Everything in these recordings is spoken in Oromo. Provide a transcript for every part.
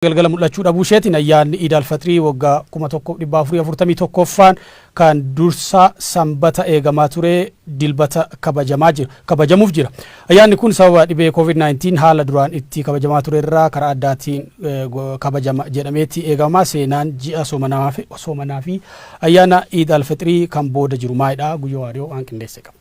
galgala mul'achuu dhabuu isheetiin ayyaanni Iid al-Fitrii waggaa 1441ffaan kan dursa sanbata eegamaa ture dilbata kabajamuuf jira. Ayyaanni kun sababa dhibee COVID-19 haala duraan itti kabajamaa ture irraa karaa addaatiin kabajama jedhameetti eegamaa seenaan ji'a soomanaa fi ayyaana Iid al-Fitrii kan booda jiru maayidha guyyoo waariyoo waan qindeesse qaba.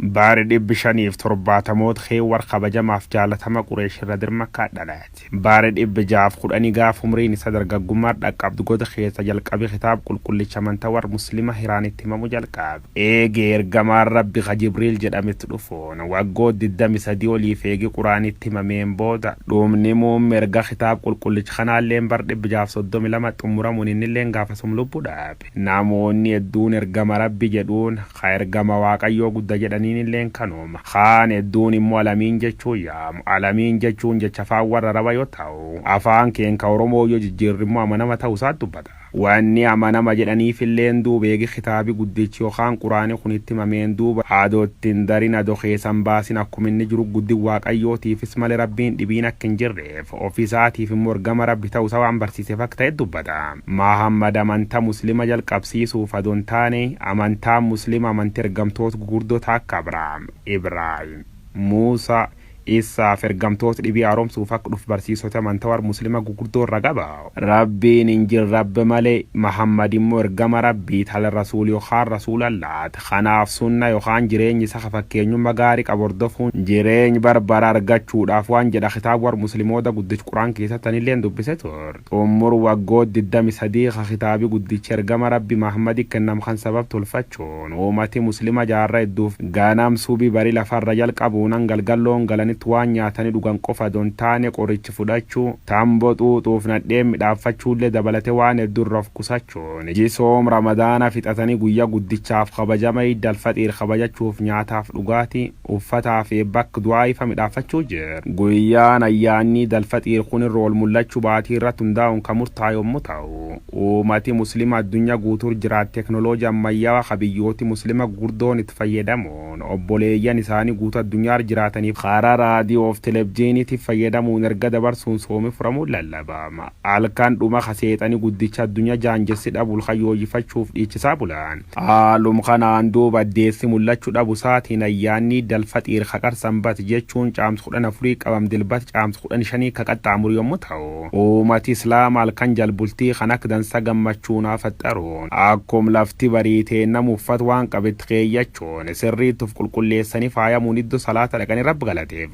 Baari dhibbi shaniif torbaatamota keewwar kabajamaaf jaalatama Qureesh irra dirmakkaa dhalaati. Baari dhibbi jaaf kudhanii gaaf umriin isa dargaggummaa dhaqqabdu goda keessa jalqabe kitaab qulqullicha amantawar muslima hiraanitti himamu jalqabe. Eegee ergamaan rabbi Jibriil jedhametti dhufoon waggoo 23 oliif eegi quraanitti himameen booda dhumni muummee erga kitaab qulqullicha kanaalleen bar dhibbi jaaf 32 xumuramuun innilleen gaafasum lubbuu dhaabe. Namoonni hedduun ergama rabbi jedhuun ergama waaqayyoo guddaa jedhanii illeen kanuma khaan hedduun immoo alamiin jechuu yaamu. Alamiin jechuun jecha afaan warra raba yoo ta'u afaan keenka Oromoo yoo jijjiirrimmoo amanama ta'uu isaa dubbata. Wanni amanama jedhaniif illeen duuba eegi kitaabi guddichi yookaan quraanii kun itti himameen duuba haadottiin darin adoo keessan baasin akkuma inni jiru guddi waaqayyootiifis malee rabbiin dhibiin akka hin jirreef ofiisaatiif immoo ergama rabbi ta'uu isaa waan barsiiseef akka ta'e dubbata. Mahammad amantaa muslima jalqabsiisuuf adoon taane amantaan muslima amantii ergamtoota gurguddoo akka Abrahaam, Ibrahim, Muusaa isaaf ergamtoota dhibii haaromsuuf akka dhuf barsiisota amantawar muslima gurguddoo irra qaba. Rabbiin hin jirre rabbi malee Mahammad immoo ergama rabbii tala rasuul yookaan rasuulallaat. Kanaaf sunna yookaan jireenyi isa fakkeenyummaa gaarii qabu hordofuun jireenya barbara argachuudhaaf waan jedha kitaaba war muslimoota guddicha quraan keessatti illee dubbise ture. Umur waggoo 23 kitaabi guddicha ergama rabbi Mahammad kennam kan sabab tolfachuun uummati muslima jaarra hedduuf ganam subii bari lafarra jalqabuun galgalloon galanii waan nyaatanii dhugan qofa doon taane qorichi fudhachuu tamboo xuuxuuf nadheen midhaaffachuullee dabalate waan hedduurraaf kusachuun jisoom ramadaana fixatanii guyyaa guddichaaf kabajama Iid al-Fitrii kabajachuuf nyaataaf dhugaatii uffataaf bakka du'aa ifa midhaaffachuu jira. Guyyaan ayyaanni Iid al-Fitrii kun rool mul'achuu baatii irratti hundaa'uun kan murtaa'e yommuu ta'u uummati muslima addunyaa guutuu jiraat teknooloojii ammayyaawaa kabiyyooti muslima gurguddoon itti fayyadamuun obboleeyyan isaanii guutuu addunyaa jiraataniif karaa raadiyoo fi televiziyooniitiif fayyadamuun erga dabarsuun soomee furamuun lallabama. Halkan dhuma kaseexanii guddicha addunyaa jaanjessi dhabul kayyooyifachuuf dhiichisaa bulan. Haalum kanaan duuba addeessi mul'achuu dhabu isaatiin ayyaanni Iid al-Fitrii kakar sanbat jechuun caamsa 14 qabam dilbata caamsa 15 kaqaxxaamuru yommuu ta'u uummati islaamaa halkan jalbultii kan akka dansa gammachuun afaxxaruun akkuma lafti bariitee nama uffata waan qabetti keeyyachuun sirriitti qulqulleessanii faayamuun iddoo salaata dhaqanii rabbi galateef.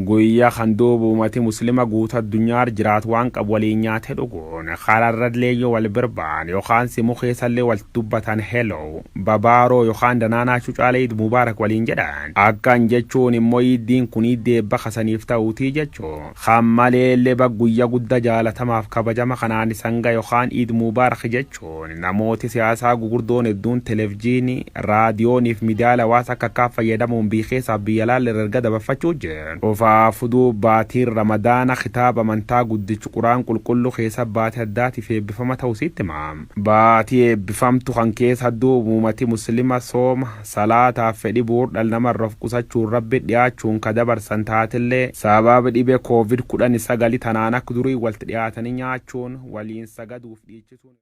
Guyyaa kan duuba uummati muslima guutuu addunyaa jiraatu waan qabu waliin nyaatee dhuguun kararradlee yoo wal birbaan yookaan simuu keessallee wal dubbatan hello babaaroo yookaan danaanaa cucaalee Iid mubaarak waliin jedhan. Akkan jechuun immoo iiddiin kun iiddee bakka saniif ta'uutii jechuun kan maleellee guyyaa guddaa jaalatamaaf kabajama kanaan sanga yookaan Iid mubaarak jechuun namooti siyaasaa gugurdoon hedduun televiziyoonii raadiyooniif miidiyaa hawaasaa akka fayyadamuun biikeessaaf biyya laalle erga dabarfachuu jira. Ofaafuduu baatiin ramadaana kitaaba amantaa guddichi quraan qulqulluu keessa baatii addaatiif eebbifama ta'uusitti himam. Baatii eebbifamtu kan keessa duuba uummati muslima sooma salaataaf fedhii bu'uur dhala namarraaf qusachuun rabbi dhiyaachuun ka dabarsan taatillee sababa dhibee COVID-19 tanaan akka durii walitti dhiyaatanii nyaachuun waliin sagaduuf dhiichisuun.